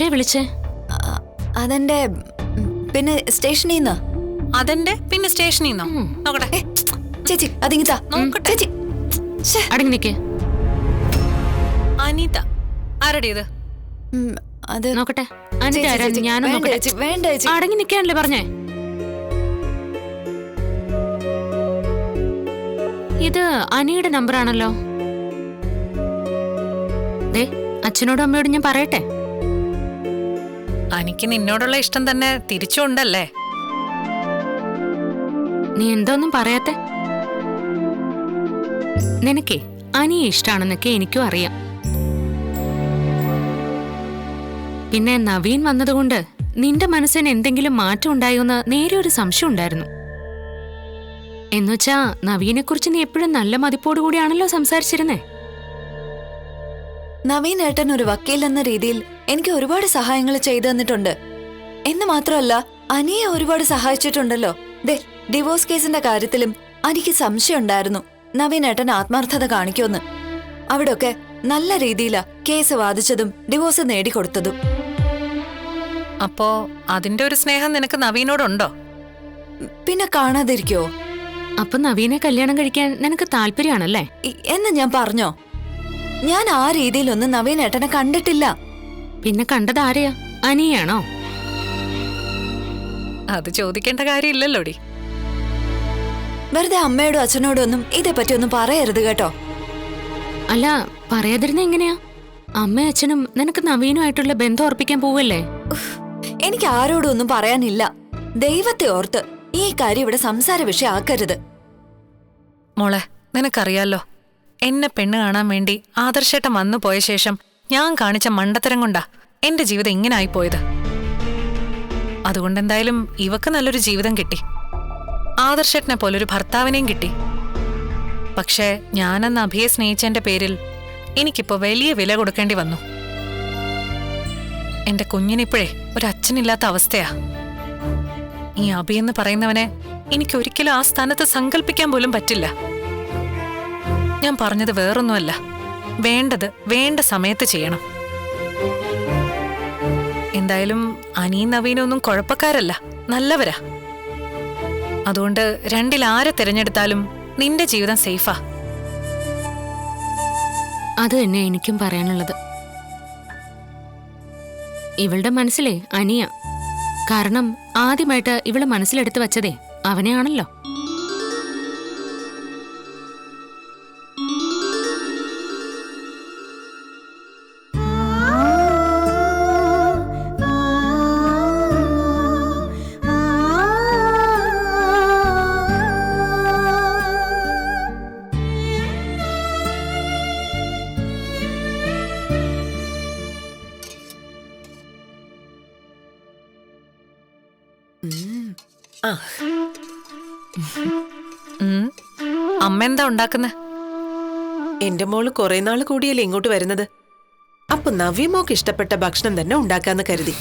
ആരെ വിളിച്ചേ? അതെന്റെ പിന്നെ സ്റ്റേഷനിൽ നിന്ന്. അതെന്റെ പിന്നെ സ്റ്റേഷനിൽ നിന്നോ? നോക്കട്ടെ ചേച്ചി അതിങ്ങിതാ നോക്കട്ടെ. ചേച്ചി അടങ്ങി നിക്കേ. അനിത ആരുടേത്? അത് നോക്കട്ടെ. അനിത ആരാ? ഞാനും നോക്കട്ടെ. വേണ്ട ചേച്ചി. അടങ്ങി നിക്കാനല്ലേ പറഞ്ഞേ? ഇത് അനിയുടെ നമ്പറാണല്ലോ. ദേ, അച്ഛനോടും അമ്മയോടും ഞാൻ പറയട്ടെ. എനിക്ക് നിന്നോടുള്ള ഇഷ്ടം തന്നെ തിരിച്ചുണ്ടല്ലേ? നീ എന്തോന്നും പറയാത്തെ? നിനക്കേ അനിയെ ഇഷ്ടാണെന്നൊക്കെ എനിക്കും അറിയാം. പിന്നെ നവീൻ വന്നതുകൊണ്ട് നിന്റെ മനസ്സിന് എന്തെങ്കിലും മാറ്റം ഉണ്ടായോന്ന് നേരെ ഒരു സംശയം ഉണ്ടായിരുന്നു. എന്നുവെച്ചാ നവീനെ കുറിച്ച് നീ എപ്പോഴും നല്ല മതിപ്പോടുകൂടിയാണല്ലോ സംസാരിച്ചിരുന്നേ. നവീൻ ഏട്ടൻ ഒരു വക്കീൽ എന്ന രീതിയിൽ എനിക്ക് ഒരുപാട് സഹായങ്ങൾ ചെയ്തു തന്നിട്ടുണ്ട്. എന്ന് മാത്രമല്ല അനിയെ ഒരുപാട് സഹായിച്ചിട്ടുണ്ടല്ലോ. ദേ, ഡിവോഴ്സ് കേസിന്റെ കാര്യത്തിലും എനിക്ക് സംശയം ഉണ്ടായിരുന്നു നവീൻ ഏട്ടൻ ആത്മാർത്ഥത കാണിക്കുമെന്ന്. അവിടെയൊക്കെ നല്ല രീതിയിലാ കേസ് വാദിച്ചതും ഡിവോഴ്സ് നേടിക്കൊടുത്തതും. അപ്പോ അതിന്റെ ഒരു സ്നേഹം നിനക്ക് നവീനോടുണ്ടോ? പിന്നെ കാണാതിരിക്കോ? അപ്പൊ നവീനെ കല്യാണം കഴിക്കാൻ നിനക്ക് താല്പര്യമാണല്ലേ? എന്ന് ഞാൻ പറഞ്ഞോ? ഞാൻ ആ രീതിയിലൊന്നും നവീൻ ഏട്ടനെ കണ്ടിട്ടില്ല. പിന്നെ കണ്ടത് ആരെയാ? അനിയാണോ? അത് ചോദിക്കേണ്ട കാര്യമില്ലല്ലോടി. വെറുതെ അമ്മയോടും അച്ഛനോടും ഒന്നും ഇതേപ്പറ്റി ഒന്നും പറയരുത് കേട്ടോ. അല്ല, പറയാതിരുന്ന എങ്ങനെയാ? അമ്മയും അച്ഛനും നിനക്ക് നവീനുമായിട്ടുള്ള ബന്ധം ഉറപ്പിക്കാൻ പോവല്ലേ? എനിക്ക് ആരോടും ഒന്നും പറയാനില്ല. ദൈവത്തെ ഓർത്ത് ഈ കാര്യം ഇവിടെ സംസാര വിഷയമാക്കരുത്. മോളെ, നിനക്കറിയാലോ, എന്നെ പെണ്ണ് കാണാൻ വേണ്ടി ആദർശേട്ടൻ വന്നു പോയ ശേഷം ഞാൻ കാണിച്ച മണ്ടത്തരം കൊണ്ടാ എന്റെ ജീവിതം ഇങ്ങനെ ആയിപ്പോയത്. അതുകൊണ്ടെന്തായാലും ഇവക്ക് നല്ലൊരു ജീവിതം കിട്ടി, ആദർശേട്ടനെ പോലൊരു ഭർത്താവിനെയും കിട്ടി. പക്ഷേ ഞാനെന്ന് അഭിയെ സ്നേഹിച്ചതിന്റെ പേരിൽ എനിക്കിപ്പോ വലിയ വില കൊടുക്കേണ്ടി വന്നു. എന്റെ കുഞ്ഞിനിപ്പോഴേ ഒരു അച്ഛനില്ലാത്ത അവസ്ഥയാ. ഈ അഭി എന്ന് പറയുന്നവനെ എനിക്കൊരിക്കലും ആ സ്ഥാനത്ത് സങ്കല്പിക്കാൻ പോലും പറ്റില്ല. ഞാൻ പറഞ്ഞത് വേറൊന്നുമല്ല, വേണ്ടത് വേണ്ട സമയത്ത് ചെയ്യണം. എന്തായാലും അനിയും നവീനും ഒന്നും കുഴപ്പക്കാരല്ല, നല്ലവരാ. അതുകൊണ്ട് രണ്ടിൽ ആരെ തിരഞ്ഞെടുത്താലും നിന്റെ ജീവിതം സേഫാ. അത് തന്നെ എനിക്കും പറയാനുള്ളത്. ഇവളുടെ മനസ്സിലെ അനിയ. കാരണം ആദ്യമായിട്ട് ഇവള് മനസ്സിലെടുത്ത് വച്ചതേ അവനെയാണല്ലോ. അമ്മ എന്താ ഉണ്ടാക്കുന്നെ? എന്റെ മോള് കുറെ നാള് കൂടിയല്ലേ ഇങ്ങോട്ട് വരുന്നത്. അപ്പൊ നവ്യമോക്ക് ഇഷ്ടപ്പെട്ട ഭക്ഷണം തന്നെ ഉണ്ടാക്കാന്ന് കരുതി.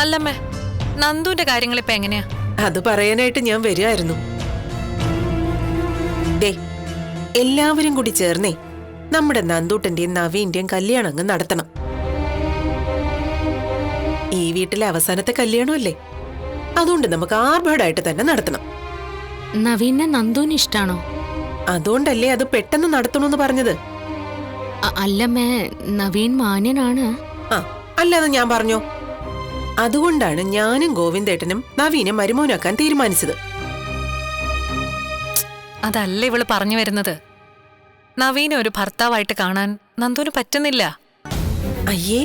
അല്ലമ്മേ, നന്ദുവിന്റെ കാര്യങ്ങളിപ്പോ എങ്ങനെയാ? അത് പറയാനായിട്ട് ഞാൻ വരുമായിരുന്നു. ദേ, എല്ലാവരും കൂടി ചേർന്നേ നമ്മുടെ നന്ദൂട്ടന്റെയും നവീന്റെയും കല്യാണം അങ്ങ് നടത്തണം. ഈ വീട്ടിലെ അവസാനത്തെ കല്യാണമല്ലേ, അതുകൊണ്ട് നമുക്ക് ആർഭാടായിട്ട് തന്നെ നടത്തണം. നവീനെ നന്ദുവിന് ഇഷ്ടാണോ? അതുകൊണ്ടല്ലേ അത് പെട്ടെന്ന് നടത്തണമെന്ന് പറഞ്ഞത്. അല്ലമ്മേ, നവീൻ മാന്യനാണ്. ആ, അല്ലാതെ ഞാൻ പറഞ്ഞോ? അതുകൊണ്ടാണ് ഞാനും ഗോവിന്ദേട്ടനും നവീനെ മരുമോനാക്കാൻ തീരുമാനിച്ചത്. അതല്ല ഇവള് പറഞ്ഞു വരുന്നത്. നവീനെ ഒരു ഭർത്താവായിട്ട് കാണാൻ നന്ദുവിന് പറ്റുന്നില്ല. അയ്യേ,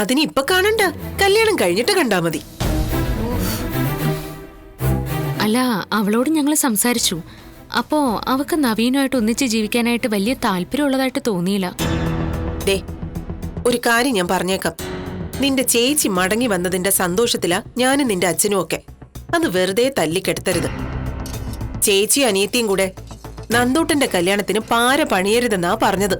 അതിന് ഇപ്പൊ കാണണ്ട, കല്യാണം കഴിഞ്ഞിട്ട് കണ്ടാ മതി. അല്ല, അവളോട് ഞങ്ങൾ സംസാരിച്ചു. അപ്പോ അവക്ക് നവീനുമായിട്ട് ഒന്നിച്ച് ജീവിക്കാനായിട്ട് വലിയ താല്പര്യമുള്ളതായിട്ട് തോന്നിയില്ല. ദേ, ഒരു കാര്യം ഞാൻ പറഞ്ഞേക്കാം. നിന്റെ ചേച്ചി മടങ്ങി വന്നതിന്റെ സന്തോഷത്തിലാ ഞാനും നിന്റെ അച്ഛനും ഒക്കെ. അത് വെറുതെ തല്ലിക്കെടുത്തരുത്. ചേച്ചി അനിയത്തിയും കൂടെ നന്ദൂട്ടന്റെ കല്യാണത്തിന് പാര പണിയരുതെന്നാ പറഞ്ഞത്.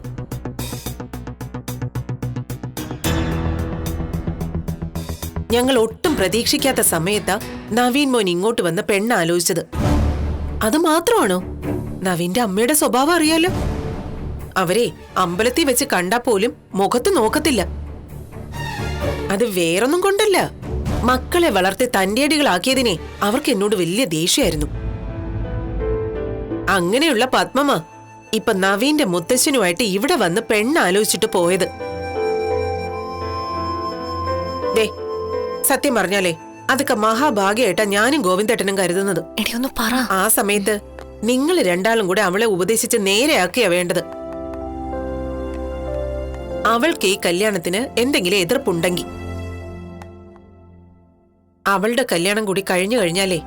ഞങ്ങൾ ഒട്ടും പ്രതീക്ഷിക്കാത്ത സമയത്താ നവീൻ മോൻ ഇങ്ങോട്ട് വന്ന് പെണ്ണ് ആലോചിച്ചത്. അത് മാത്രമാണോ? നവീന്റെ അമ്മയുടെ സ്വഭാവം അറിയാലോ. അവരെ അമ്പലത്തിൽ വെച്ച് കണ്ടാ പോലും മുഖത്ത് നോക്കത്തില്ല. അത് വേറൊന്നും കൊണ്ടല്ല, മക്കളെ വളർത്തി തന്റേടികളാക്കിയതിനെ അവർക്ക് എന്നോട് വലിയ ദേഷ്യമായിരുന്നു. അങ്ങനെയുള്ള പത്മമ്മ ഇപ്പൊ നവീന്റെ മുത്തശ്ശനുമായിട്ട് ഇവിടെ വന്ന് പെണ്ണാലോചിച്ചിട്ട് പോയത്. ദേ, സത്യം പറഞ്ഞാലേ അതൊക്കെ മഹാഭാഗ്യായിട്ടാ ഞാനും ഗോവിന്ദേട്ടനും കരുതുന്നത്. എടി ഒന്ന് പറ. ആ സമയത്ത് നിങ്ങൾ രണ്ടാളും കൂടെ അവളെ ഉപദേശിച്ച് നേരെയാക്കിയാ വേണ്ടത്. അവൾക്ക് ഈ കല്യാണത്തിന് എന്തെങ്കിലും എതിർപ്പുണ്ടെങ്കിൽ അവളുടെ കല്യാണം കൂടി കഴിഞ്ഞു കഴിഞ്ഞാലേ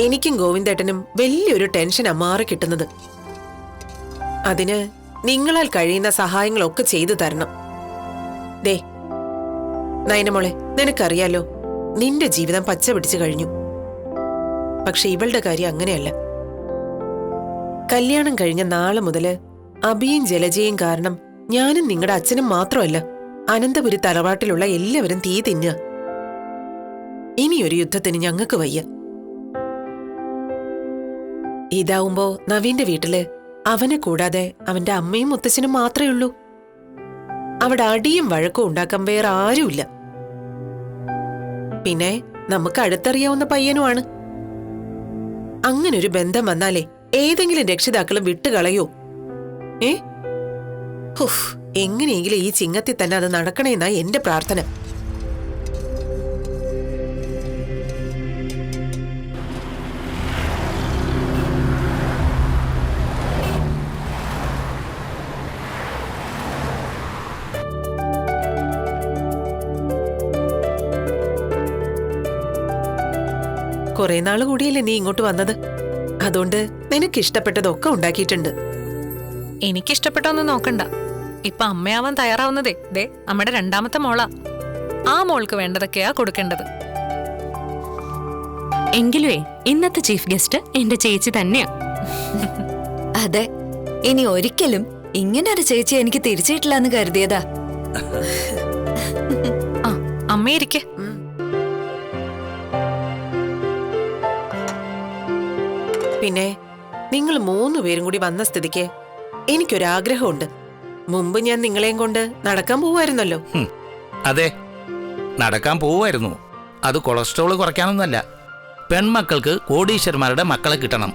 എനിക്കും ഗോവിന്ദേട്ടനും വലിയൊരു ടെൻഷനാ മാറി കിട്ടുന്നത്. അതിന് നിങ്ങളാൽ കഴിയുന്ന സഹായങ്ങളൊക്കെ ചെയ്തു തരണം. ദേ നയനമോളെ, നിനക്കറിയാലോ നിന്റെ ജീവിതം പച്ച പിടിച്ചു കഴിഞ്ഞു. പക്ഷെ ഇവളുടെ കാര്യം അങ്ങനെയല്ല. കല്യാണം കഴിഞ്ഞ നാളെ മുതല് അഭിയും ജലജയും കാരണം ഞാനും നിങ്ങളുടെ അച്ഛനും മാത്രമല്ല, അനന്തപുരി തറവാട്ടിലുള്ള എല്ലാവരും തീ തിന്നുക. ഇനിയൊരു യുദ്ധത്തിന് ഞങ്ങൾക്ക് വയ്യ. ഇതാവുമ്പോ നവീന്റെ വീട്ടില് അവനെ കൂടാതെ അവന്റെ അമ്മയും മുത്തച്ഛനും മാത്രമേ ഉള്ളൂ. അവിടെ അടിയും വഴക്കും ഉണ്ടാക്കാൻ വേറെ ആരുമില്ല. പിന്നെ നമുക്ക് അടുത്തറിയാവുന്ന പയ്യനുമാണ്. അങ്ങനൊരു ബന്ധം വന്നാലേ ഏതെങ്കിലും രക്ഷിതാക്കളും വിട്ടുകളയോ? എങ്ങനെയെങ്കിലും ഈ ചിങ്ങത്തിൽ തന്നെ അത് നടക്കണേന്നാ എന്റെ പ്രാർത്ഥന. കുറെ നാള് കൂടിയല്ലേ നീ ഇങ്ങോട്ട് വന്നത്. അതുകൊണ്ട് നിനക്ക് ഇഷ്ടപ്പെട്ടതൊക്കെ ഉണ്ടാക്കിയിട്ടുണ്ട്. എനിക്കിഷ്ടപ്പെട്ടൊന്നും നോക്കണ്ട. ഇപ്പൊ അമ്മയാവാൻ തയ്യാറാവുന്നതേ ദേ നമ്മുടെ രണ്ടാമത്തെ മോളാ. ആ മോൾക്ക് വേണ്ടതൊക്കെയാ കൊടുക്കേണ്ടത്. എങ്കിലുവേ ഇന്നത്തെ ചീഫ് ഗസ്റ്റ് എന്റെ ചേച്ചി തന്നെയാ. അതെ, ഇനി ഒരിക്കലും ഇങ്ങനെ ഒരു ചേച്ചി എനിക്ക് തിരിച്ചിട്ടില്ല എന്ന് കരുതിയതാ. ആ അമ്മയിരിക്കെ. പിന്നെ നിങ്ങൾ 3 പേരും കൂടി വന്ന സ്ഥിതിക്ക് എനിക്കൊരാഗ്രഹമുണ്ട്. മുമ്പ് ഞാൻ നിങ്ങളെയും കൊണ്ട് നടക്കാൻ പോവായിരുന്നല്ലോ. അതെ, നടക്കാൻ പോവായിരുന്നു. അത് കൊളസ്ട്രോൾ കുറയ്ക്കാനൊന്നല്ല, പെൺമക്കൾക്ക് കോടീശ്വരന്മാരുടെ മക്കളെ കിട്ടണം.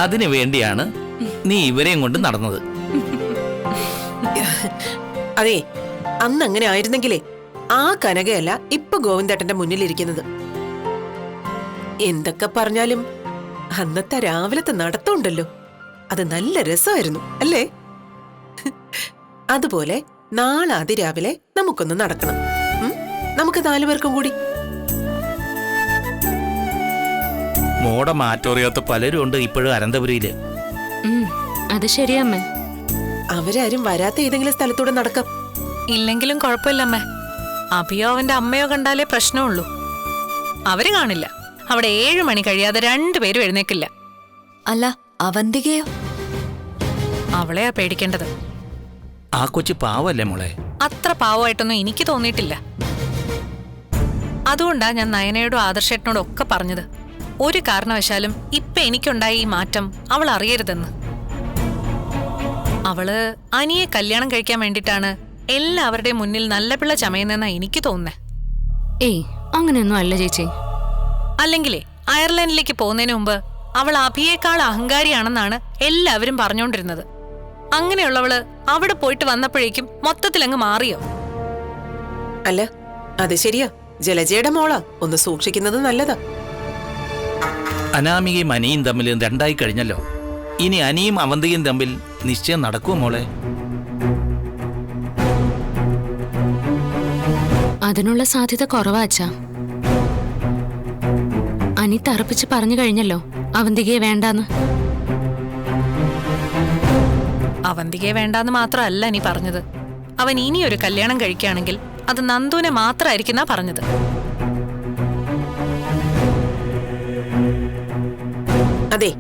അതിനു വേണ്ടിയാണ് നീ ഇവരെയും കൊണ്ട് നടന്നത്. അതെ, അന്ന് അങ്ങനെ ആയിരുന്നെങ്കിലേ ആ കനകയല്ല ഇപ്പൊ ഗോവിന്ദേട്ടന്റെ മുന്നിലിരിക്കുന്നത്. എന്തൊക്കെ പറഞ്ഞാലും അന്നത്തെ രാവിലത്തെ നടത്തമുണ്ടല്ലോ, അത് നല്ല രസമായിരുന്നു അല്ലേ? അതുപോലെ നാളെ അതിരാവിലെ നമുക്കൊന്ന് നടക്കണം. നമുക്ക് 4 പേർക്കും കൂടി. മോടെ മാറ്റോറിയാത്ത പലരും ഉണ്ട് ഇപ്പോഴും അനന്തപുരിയില്. അത് ശരിയമ്മേ. അവരാരും വരാത്ത ഏതെങ്കിലും സ്ഥലത്തൂടെ നടക്കാം. ഇല്ലെങ്കിലും കുഴപ്പമില്ലമ്മേ. അഭിയോ അവന്റെ അമ്മയോ കണ്ടാലേ പ്രശ്നമുള്ളൂ. അവര് കാണില്ല. അവിടെ 7 മണി കഴിയാതെ 2 പേരും എഴുന്നേക്കില്ല. അല്ല, അവന്തികയോ? അവളെയാ പേടിക്കേണ്ടത്. ആ കൊച്ചു പാവല്ലേ മോളെ? അത്ര പാവമായിട്ടൊന്നും എനിക്ക് തോന്നിയിട്ടില്ല. അതുകൊണ്ടാ ഞാൻ നയനയോടും ആദർശേട്ടനോടും ഒക്കെ പറഞ്ഞത്, ഒരു കാരണവശാലും ഇപ്പൊ എനിക്കുണ്ടായ ഈ മാറ്റം അവൾ അറിയരുതെന്ന്. അവള് അനിയെ കല്യാണം കഴിക്കാൻ വേണ്ടിട്ടാണ് എല്ലാവരുടെയും മുന്നിൽ നല്ല പിള്ള ചമയുന്നെന്നാ എനിക്ക് തോന്നുന്നേ. ഏയ് അങ്ങനെയൊന്നും അല്ല ചേച്ചി. അല്ലെങ്കിലേ അയർലൻഡിലേക്ക് പോകുന്നതിന് മുമ്പ് അവൾ അഭിയേക്കാൾ അഹങ്കാരിയാണെന്നാണ് എല്ലാവരും പറഞ്ഞുകൊണ്ടിരുന്നത്. അങ്ങനെയുള്ളവള് അവിടെ പോയിട്ട് വന്നപ്പോഴേക്കും മൊത്തത്തിലങ്ങ് മാറിയോ? അല്ല, അത് ശരിയാ. ജലജയുടെ മോളാ, ഒന്ന് സൂക്ഷിക്കുന്നത് നല്ലതാ. അനാമികയും അനിയും തമ്മിൽ 2 കഴിഞ്ഞല്ലോ. ഇനി അനിയും അവന്തികയും തമ്മിൽ നിശ്ചയം നടക്കുമോ മോളെ? അതിനുള്ള സാധ്യത കുറവാച്ചാ. അനി തറപ്പിച്ച് പറഞ്ഞു കഴിഞ്ഞല്ലോ അവന്തികയെ വേണ്ടാന്ന്. അവന്തികയെ വേണ്ടാന്ന് മാത്രമല്ല നീ പറഞ്ഞത്. അവൻ ഇനിയൊരു കല്യാണം കഴിക്കുകയാണെങ്കിൽ അത് നന്ദുവിനെ മാത്രമായിരിക്കുന്നാ പറഞ്ഞത്. അതെ,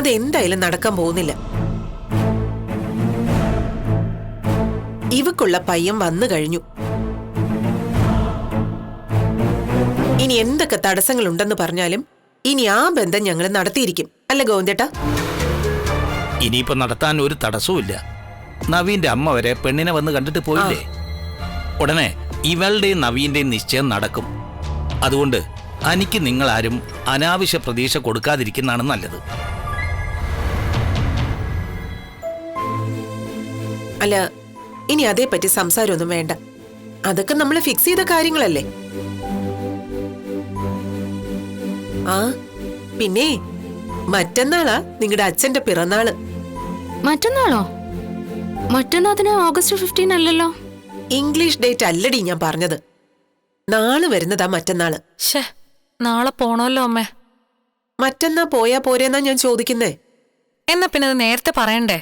അതെന്തായാലും നടക്കാൻ പോകുന്നില്ല. ഇവക്കുള്ള പയ്യൻ വന്നു കഴിഞ്ഞു. ഇനി എന്തൊക്കെ തടസ്സങ്ങൾ ഉണ്ടെന്ന് പറഞ്ഞാലും ഇനി ആ ബന്ധം ഞങ്ങൾ നടത്തിയിരിക്കും, അല്ല ഗോവിന്ദേട്ടാ? ഇനിയിപ്പോ നടത്താൻ ഒരു തടസ്സവുമില്ല. നവീന്റെ അമ്മ വരെ പെണ്ണിനെ വന്ന് കണ്ടിട്ട് പോയില്ലേ? ഉടനെ ഇവളുടെയും നവീന്റെയും നിശ്ചയം നടക്കും. അതുകൊണ്ട് എനിക്ക് നിങ്ങളാരും അനാവശ്യ പ്രതീക്ഷ കൊടുക്കാതിരിക്കുന്നതാണ് നല്ലത്. അല്ല, ഇനി അതേപ്പറ്റി സംസാരമൊന്നും വേണ്ട. അതൊക്കെ നമ്മൾ ഫിക്സ് ചെയ്ത കാര്യങ്ങളല്ലേ. ആ പിന്നെ മറ്റന്നാളാ നിങ്ങളുടെ അച്ഛന്റെ പിറന്നാള്. മറ്റന്നാളോ? മറ്റന്നാതിന് August 15 അല്ലല്ലോ. ഇംഗ്ലീഷ് ഡേറ്റ് അല്ലടി ഞാൻ പറഞ്ഞത്. നാളെ വരുന്നതാ മറ്റന്നാള്. ഷേ, നാളെ പോണല്ലോ അമ്മേ. മറ്റന്നാ പോയാ പോരെന്നാ ഞാൻ ചോദിക്കുന്നേ. എന്നാ പിന്നെ അത് നേരത്തെ പറയണ്ടേ?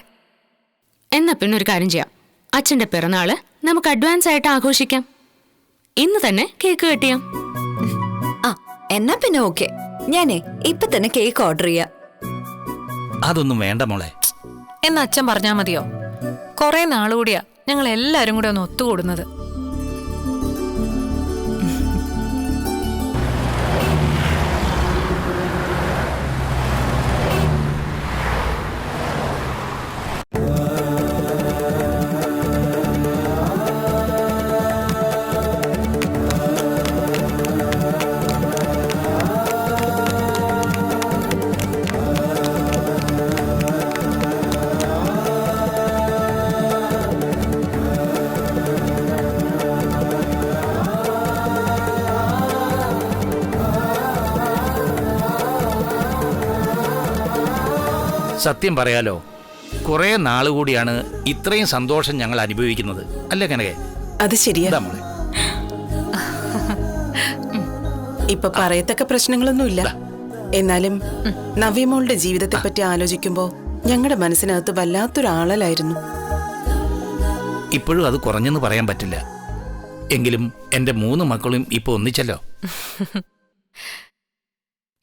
എന്നാ പിന്നെ ഒരു കാര്യം ചെയ്യാം. അച്ഛന്റെ പിറന്നാള് നമുക്ക് അഡ്വാൻസ് ആയിട്ട് ആഘോഷിക്കാം. ഇന്ന് തന്നെ കേക്ക് കെട്ടിയാം. ആ എന്നാ പിന്നെ ഓക്കെ. ഞാനേ ഇപ്പൊ തന്നെ കേക്ക് ഓർഡർ ചെയ്യാം. അതൊന്നും വേണ്ട മോളെ. എന്ന് അച്ഛൻ പറഞ്ഞാ മതിയോ? കുറെ നാളുകൂടിയാ ഞങ്ങൾ എല്ലാരും കൂടെ ഒന്ന് ഒത്തുകൂടുന്നത്. സത്യം പറയാലോ, കുറെ നാളുകൂടിയാണ് ഇത്രയും സന്തോഷം ഞങ്ങൾ അനുഭവിക്കുന്നത്, അല്ലേ കനകേ? അത് ശരിയാ മോളെ. ഇപ്പൊ പറയത്തക്ക പ്രശ്നങ്ങളൊന്നുമില്ല. എന്നാലും നവ്യമോളുടെ ജീവിതത്തെ പറ്റി ആലോചിക്കുമ്പോ ഞങ്ങളുടെ മനസ്സിനകത്ത് വല്ലാത്തൊരാളലായിരുന്നു. ഇപ്പോഴും അത് കുറഞ്ഞെന്ന് പറയാൻ പറ്റില്ല. എങ്കിലും എന്റെ 3 മക്കളും ഇപ്പൊ ഒന്നിച്ചല്ലോ.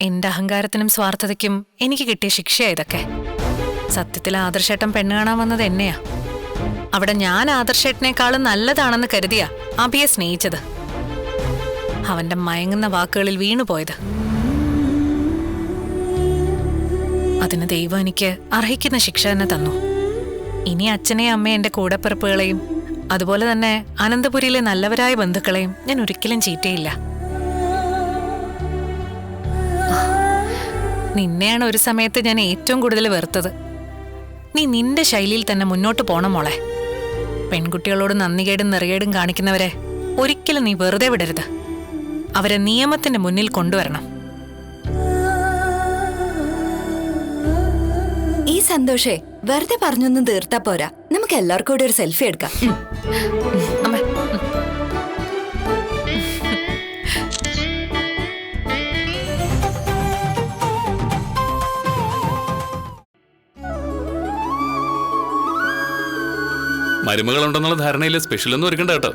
എന്റെ അഹങ്കാരത്തിനും സ്വാർത്ഥതയ്ക്കും എനിക്ക് കിട്ടിയ ശിക്ഷയാ ഇതൊക്കെ. സത്യത്തിൽ ആദർശേട്ടൻ പെണ്ണ് കാണാൻ വന്നത് എന്നെയാ. അവിടെ ഞാൻ ആദർശേട്ടനേക്കാളും നല്ലതാണെന്ന് കരുതിയാ അഭിയെ സ്നേഹിച്ചത്. അവന്റെ മയങ്ങുന്ന വാക്കുകളിൽ വീണുപോയത്. അതിന് ദൈവം എനിക്ക് അർഹിക്കുന്ന ശിക്ഷ തന്നെ തന്നു. ഇനി അച്ഛനെയും അമ്മയും എന്റെ കൂടപ്പിറപ്പുകളെയും അതുപോലെ തന്നെ അനന്തപുരിയിലെ നല്ലവരായ ബന്ധുക്കളെയും ഞാൻ ഒരിക്കലും ചീറ്റയില്ല. നിന്നെയാണ് ഒരു സമയത്ത് ഞാൻ ഏറ്റവും കൂടുതൽ വെറുത്തത്. നീ നിന്റെ ശൈലിയിൽ തന്നെ മുന്നോട്ട് പോണം മോളെ. പെൺകുട്ടികളോട് നന്ദികേടും നെറികേടും കാണിക്കുന്നവരെ ഒരിക്കലും നീ വെറുതെ വിടരുത്. അവരെ നിയമത്തിന്റെ മുന്നിൽ കൊണ്ടുവരണം. ഈ സന്തോഷേ വെറുതെ പറഞ്ഞൊന്നും തീർത്താ പോരാ. നമുക്ക് എല്ലാവർക്കും കൂടി ഒരു സെൽഫി എടുക്കാം. അമ്മേ. മരുമകളുണ്ടെന്നുള്ള ധാരണയിൽ സ്പെഷ്യലൊന്നും ഒരുക്കണ്ട കേട്ടോ.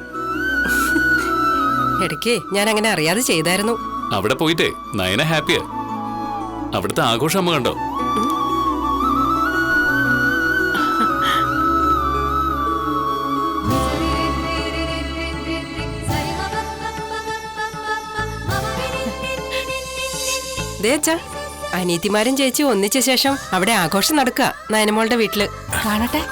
ഇടയ്ക്ക് ഞാൻ അങ്ങനെ അറിയാതെ ചെയ്തായിരുന്നു. അവിടെ പോയിട്ടേ നയന ഹാപ്പിയാ. അവിടുത്തെ ആഘോഷം അമ്മ കണ്ടോ? ദേച്ചാ, അനീത്തിമാരും ചേച്ചി ഒന്നിച്ച ശേഷം അവിടെ ആഘോഷം നടക്കുക നയനമോളുടെ വീട്ടില്. കാണട്ടെ.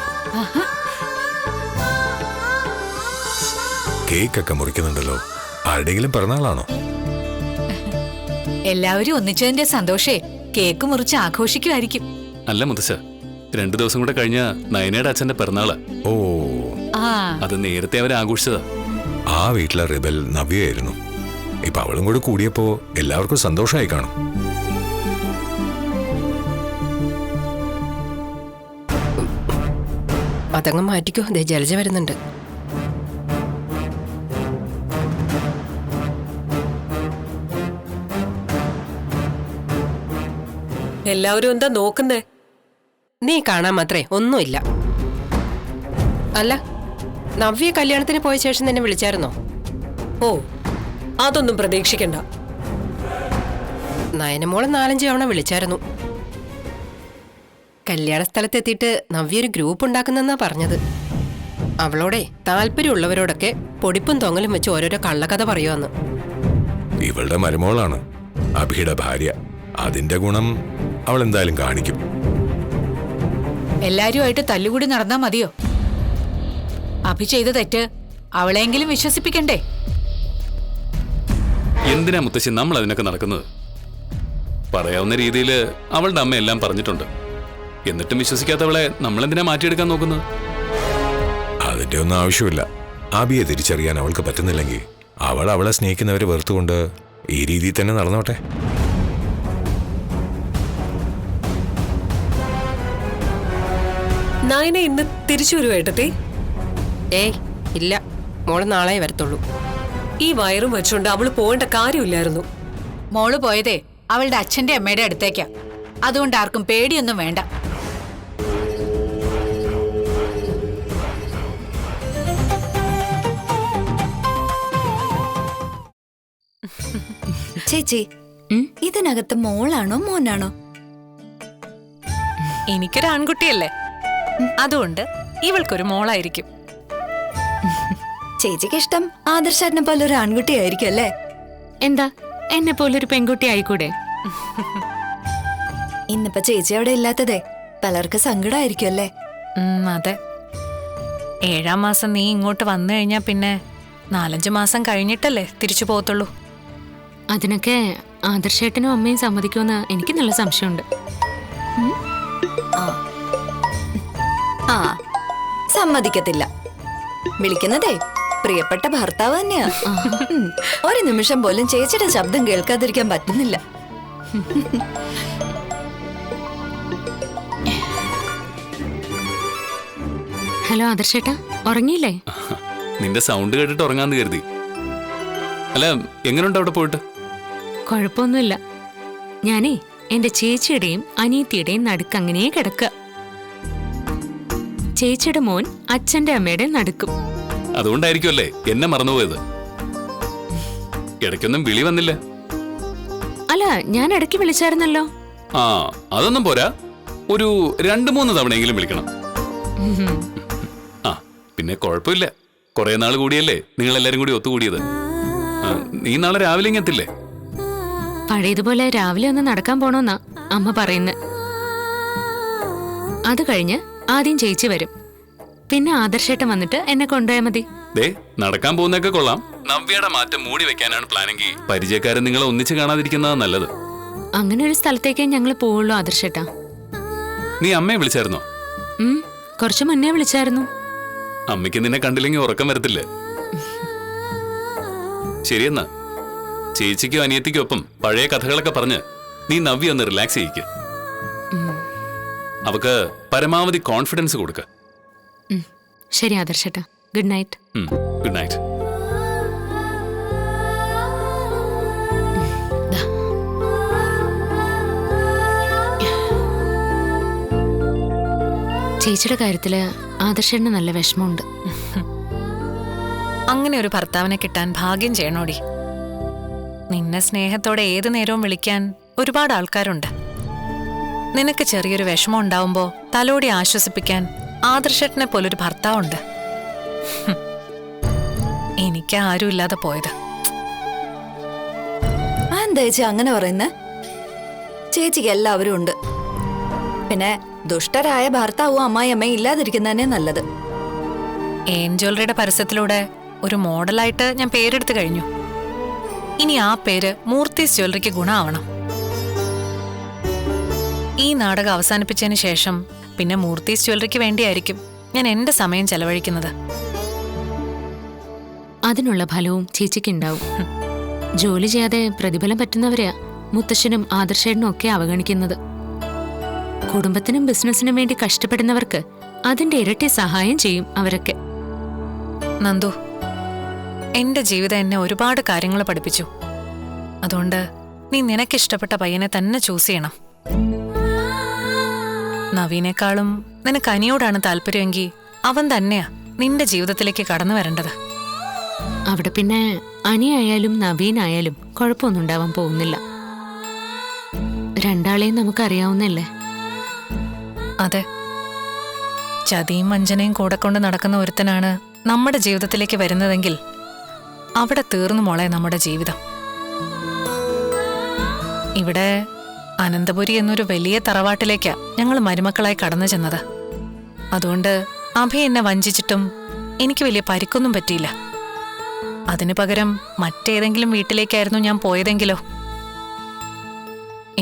കേക്കൊക്കെ മുറിക്കുന്നുണ്ടല്ലോ. ആരുടെയെങ്കിലും പിറന്നാളാണോ? എല്ലാവരും ഒന്നിച്ചതിന്റെ സന്തോഷേ കേക്ക് മുറിച്ച് ആഘോഷിക്കുമായിരിക്കും. അല്ല മുത്തശ്ശ, 2 ദിവസം കൂടെ കഴിഞ്ഞ നയനയുടെ അച്ഛന്റെ പിറന്നാളാ. ഓ, അത് നേരത്തെ അവർ ആഘോഷിച്ചതാ. ആ വീട്ടിലെ റിബൽ നവ്യയായിരുന്നു. ഇപ്പൊ അവളും കൂടെ കൂടിയപ്പോ എല്ലാവർക്കും സന്തോഷമായി കാണും. അതങ്ങ് മാറ്റിക്കോ, ദേ ജലജ വരുന്നുണ്ട്. എല്ലാവരും എന്താ നോക്കുന്നേ? നീ കാണാൻ മാത്രമേ ഒന്നുമില്ല. അല്ല, നവ്യ കല്യാണത്തിന് പോയ ശേഷം നിന്നെ വിളിച്ചായിരുന്നോ? ഓ, അതൊന്നും പ്രതീക്ഷിക്കണ്ട. നയനമോളെ 4-5 തവണ വിളിച്ചായിരുന്നു. കല്യാണ സ്ഥലത്തെത്തിയിട്ട് നവ്യ ഒരു ഗ്രൂപ്പ് ഉണ്ടാക്കുന്നെന്നാ പറഞ്ഞത്. അവളോടെ താല്പര്യമുള്ളവരോടൊക്കെ പൊടിപ്പും തൊങ്ങലും വെച്ച് ഓരോരോ കള്ളക്കഥ പറയുമെന്ന്. ഇവളുടെ മരുമോളാണ്, അഭിയുടെ ഭാര്യ. അതിന്റെ ഗുണം അവൾ എന്തായാലും കാണിക്കും. എല്ലാരുമായിട്ട് തല്ലുകൂടി നടന്നാ മതിയോ? അഭി ചെയ്ത തെറ്റ് അവളെങ്കിലും വിശ്വസിപ്പിക്കണ്ടേ? എന്തിനാ മുത്തശ്ശി നമ്മൾ അതിനൊക്കെ നടക്കുന്നത്? പറയാവുന്ന രീതിയിൽ അവളുടെ അമ്മ എല്ലാം പറഞ്ഞിട്ടുണ്ട്. എന്നിട്ടും വിശ്വസിക്കാത്തവളെ നമ്മളെന്തിനാ മാറ്റിയെടുക്കാൻ നോക്കുന്നത്? അതിന്റെ ഒന്നും ആവശ്യമില്ല. ആബിയെ തിരിച്ചറിയാൻ അവൾക്ക് പറ്റുന്നില്ലെങ്കിൽ അവൾ അവളെ സ്നേഹിക്കുന്നവരെ വെറുത്തുകൊണ്ട് ഈ രീതിയിൽ തന്നെ നടന്നോട്ടെ. നയന ഇന്ന് തിരിച്ചു വരുമോ ഏട്ടത്തി? ഏയ് ഇല്ല, മോള് നാളെ വരത്തുള്ളൂ. ഈ വയറും വെച്ചോണ്ട് അവള് പോകേണ്ട കാര്യമില്ലായിരുന്നു. മോള് പോയതേ അവളുടെ അച്ഛന്റെ അമ്മയുടെ അടുത്തേക്കാ. അതുകൊണ്ട് ആർക്കും പേടിയൊന്നും വേണ്ട. ചേച്ചി, ഇതിനകത്ത് മോളാണോ മോനാണോ? എനിക്കൊരു ആൺകുട്ടിയല്ലേ, അതുകൊണ്ട് ഇവൾക്കൊരു മോളായിരിക്കും. ചേച്ചിക്ക് ഇഷ്ടം ആദർശാറ്റിനെ പോലെ ഒരു ആൺകുട്ടിയായിരിക്കും അല്ലേ? എന്താ എന്നെ പോലൊരു പെൺകുട്ടി ആയിക്കൂടെ? ഇന്നിപ്പോ ചേച്ചി അവിടെ ഇല്ലാത്തതേ പലർക്ക് സങ്കടമായിരിക്കും അല്ലേ? അതെ. 7-ാം മാസം നീ ഇങ്ങോട്ട് വന്നു കഴിഞ്ഞാ പിന്നെ 4-5 മാസം കഴിഞ്ഞിട്ടല്ലേ തിരിച്ചു പോകത്തുള്ളൂ. അതിനൊക്കെ ആദർശേട്ടനും അമ്മയും സമ്മതിക്കുമെന്ന് എനിക്ക് നല്ല സംശയമുണ്ട്. ആ, സമ്മതിക്കത്തില്ല. വിളിക്കുന്നതേ പ്രിയപ്പെട്ട ഭർത്താവ് തന്നെയാ. ഒരു നിമിഷം പോലും ചേച്ചിയുടെ ശബ്ദം കേൾക്കാതിരിക്കാൻ പറ്റുന്നില്ല. ഹലോ ആദർശേട്ടാ, ഉറങ്ങിയില്ലേ? നിന്റെ സൗണ്ട് കേട്ടിട്ട് ഉറങ്ങാന്ന് കരുതി. അല്ല, എങ്ങനെയുണ്ട് അവിടെ പോയിട്ട്? കുഴപ്പമൊന്നുമില്ല. ഞാനേ എന്റെ ചേച്ചിയുടെയും അനിയത്തിയുടെയും നടുക്ക് അങ്ങനെ കിടക്കുക. ചേച്ചിയുടെ മോൻ അച്ഛന്റെ അമ്മയുടെ നടുക്കും. അതുകൊണ്ടായിരിക്കുമല്ലേ എന്നെ മറന്നുപോയത്. ഇടയ്ക്കൊന്നും വിളി വന്നില്ല. അല്ല, ഞാൻ ഇടയ്ക്ക് വിളിച്ചായിരുന്നല്ലോ. ആ, അതൊന്നും പോരാ, ഒരു 2-3 തവണയെങ്കിലും വിളിക്കണം. ആ, പിന്നെ കുഴപ്പമില്ല, കുറെ നാൾ കൂടിയല്ലേ നിങ്ങളെല്ലാരും കൂടി ഒത്തുകൂടിയത്. നീ നാളെ രാവിലെ ഇങ്ങെത്തില്ലേ? പഴയതുപോലെ രാവിലെ ഒന്ന് നടക്കാൻ പോണോന്നാ അമ്മ പറയുന്നത്. അത് കഴിഞ്ഞ് ആദ്യം ചേച്ചി വരും, പിന്നെ ആദർശേട്ടൻ വന്നിട്ട് എന്നെ കൊണ്ടുപോയാൽ മതി. ദേ, നടക്കാൻ പോകുന്നൊക്കെ കൊള്ളാം. നവ്യയുടെ മാറ്റം മൂടി വെക്കാനാണ് പ്ലാനെങ്കിൽ പരിചയക്കാരൻ നിങ്ങളെ ഒന്നിച്ച് കാണാതിരിക്കുന്നതാ നല്ലത്. അങ്ങനെ ഒരു സ്ഥലത്തേക്കേ ഞങ്ങൾ പോവുള്ളൂ ആദർശേട്ടാ. നീ അമ്മയെ വിളിച്ചായിരുന്നോ? കുറച്ചു മുന്നേ വിളിച്ചായിരുന്നു. അമ്മയ്ക്ക് നിന്നെ കണ്ടില്ലെങ്കിൽ ഉറക്കം വരത്തില്ലേ? ശരിയെന്നാ, ചേച്ചിക്കും അനിയത്തിക്കും ഒപ്പം പഴയ കഥകളൊക്കെ പറഞ്ഞ് നീ നവ്യ ഒന്ന് റിലാക്സ് ചെയ്യിക്ക്. അവക്ക് പരമാവധി കോൺഫിഡൻസ് കൊടുക്ക. ശരി ആദർശേട്ടാ, ഗുഡ് നൈറ്റ്. Good night. ചേച്ചിയുടെ കാര്യത്തില് ആദർശേട്ടന് നല്ല വിഷമമുണ്ട്. അങ്ങനെ ഒരു ഭർത്താവിനെ കിട്ടാൻ ഭാഗ്യം ചെയ്യണോടി. നിന്നെ സ്നേഹത്തോടെ ഏതു നേരവും വിളിക്കാൻ ഒരുപാട് ആൾക്കാരുണ്ട്. നിനക്ക് ചെറിയൊരു വിഷമം ഉണ്ടാവുമ്പോ തലോടി ആശ്വസിപ്പിക്കാൻ ആദർശേട്ടനെ പോലൊരു ഭർത്താവുണ്ട്. എനിക്ക് ആരും ഇല്ലാതെ പോയത്. എന്താ ചേച്ചി അങ്ങനെ പറയുന്നേ? ചേച്ചിക്ക് എല്ലാവരും ഉണ്ട്. പിന്നെ ദുഷ്ടരായ ഭർത്താവും അമ്മായിയമ്മയും ഇല്ലാതിരിക്കുന്നതന്നെ നല്ലത്. ഏഞ്ചൽറിയുടെ പരസ്യത്തിലൂടെ ഒരു മോഡലായിട്ട് ഞാൻ പേരെടുത്തു കഴിഞ്ഞു. ഇനി ആ പേര് മൂർത്തീസ് ജ്വല്ലറിക്ക് ഗുണമാവണം. ഈ നാടകം അവസാനിപ്പിച്ചതിന് ശേഷം പിന്നെ മൂർത്തീസ് ജ്വല്ലറിക്ക് വേണ്ടിയായിരിക്കും ഞാൻ എന്റെ സമയം ചെലവഴിക്കുന്നത്. അതിനുള്ള ഫലവും ചേച്ചിക്കുണ്ടാവും. ജോലി ചെയ്യാതെ പ്രതിഫലം പറ്റുന്നവരെയാ മുത്തശ്ശനും ആദർശേട്ടനും ഒക്കെ അവഗണിക്കുന്നത്. കുടുംബത്തിനും ബിസിനസിനും വേണ്ടി കഷ്ടപ്പെടുന്നവർക്ക് അതിന്റെ ഇരട്ടി സഹായം ചെയ്യും അവരൊക്കെ. നന്ദു, എന്റെ ജീവിതം എന്നെ ഒരുപാട് കാര്യങ്ങൾ പഠിപ്പിച്ചു. അതുകൊണ്ട് നീ നിനക്കിഷ്ടപ്പെട്ട പയ്യനെ തന്നെ ചൂസ് ചെയ്യണം. നവീനേക്കാളും നിനക്ക് അനിയോടാണ് താല്പര്യമെങ്കിൽ അവൻ തന്നെയാ നിന്റെ ജീവിതത്തിലേക്ക് കടന്നു വരേണ്ടത്. അവിടെ പിന്നെ അനിയായാലും നവീനായാലും കുഴപ്പമൊന്നും ഉണ്ടാവാൻ പോകുന്നില്ല. രണ്ടാളെയും നമുക്കറിയാവുന്നല്ലേ. അതെ, ചതിയും വഞ്ചനയും കൂടെ കൊണ്ട് നടക്കുന്ന ഒരുത്തനാണ് നമ്മുടെ ജീവിതത്തിലേക്ക് വരുന്നതെങ്കിൽ അവിടെ തീർന്നു മോളെ നമ്മുടെ ജീവിതം. ഇവിടെ അനന്തപുരി എന്നൊരു വലിയ തറവാട്ടിലേക്കാ ഞങ്ങൾ മരുമക്കളായി കടന്നു ചെന്നത്. അതുകൊണ്ട് അഭി എന്നെ വഞ്ചിച്ചിട്ടും എനിക്ക് വലിയ പരിക്കൊന്നും പറ്റിയില്ല. അതിനു പകരം മറ്റേതെങ്കിലും വീട്ടിലേക്കായിരുന്നു ഞാൻ പോയതെങ്കിലോ?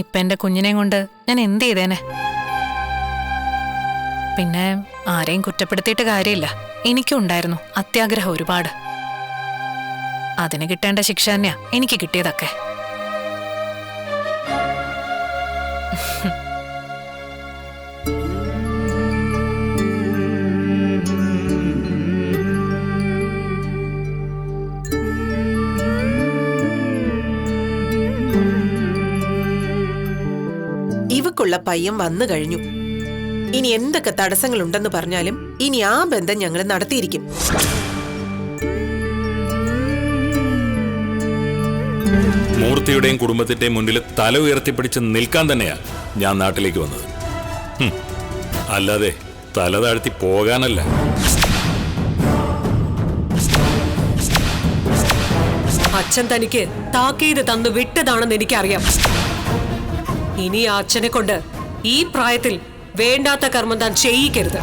ഇപ്പൊ എന്റെ കുഞ്ഞിനെയും കൊണ്ട് ഞാൻ എന്ത് ചെയ്തേനെ? പിന്നെ ആരെയും കുറ്റപ്പെടുത്തിയിട്ട് കാര്യമില്ല. എനിക്കും ഉണ്ടായിരുന്നു അത്യാഗ്രഹം ഒരുപാട്. അതിന് കിട്ടേണ്ട ശിക്ഷ തന്നെയാ എനിക്ക് കിട്ടിയതൊക്കെ. ഇവക്കുള്ള പയ്യൻ വന്നു കഴിഞ്ഞു. ഇനി എന്തൊക്കെ തടസ്സങ്ങളുണ്ടെന്ന് പറഞ്ഞാലും ഇനി ആ ബന്ധം ഞങ്ങൾ നടത്തിയിരിക്കും. മൂർത്തിയുടെയും കുടുംബത്തിന്റെയും മുന്നിൽ തല ഉയർത്തിപ്പിടിച്ച് നിൽക്കാൻ തന്നെയാ ഞാൻ നാട്ടിലേക്ക് വന്നത്. അല്ലാതെ തല താഴ്ത്തി പോകാനല്ല. അച്ഛൻ തനിക്ക് താക്കീത് തന്നു വിട്ടതാണെന്ന് എനിക്കറിയാം. ഇനി ആ അച്ഛനെ കൊണ്ട് ഈ പ്രായത്തിൽ വേണ്ടാത്ത കർമ്മം താൻ ചെയ്യിക്കരുത്.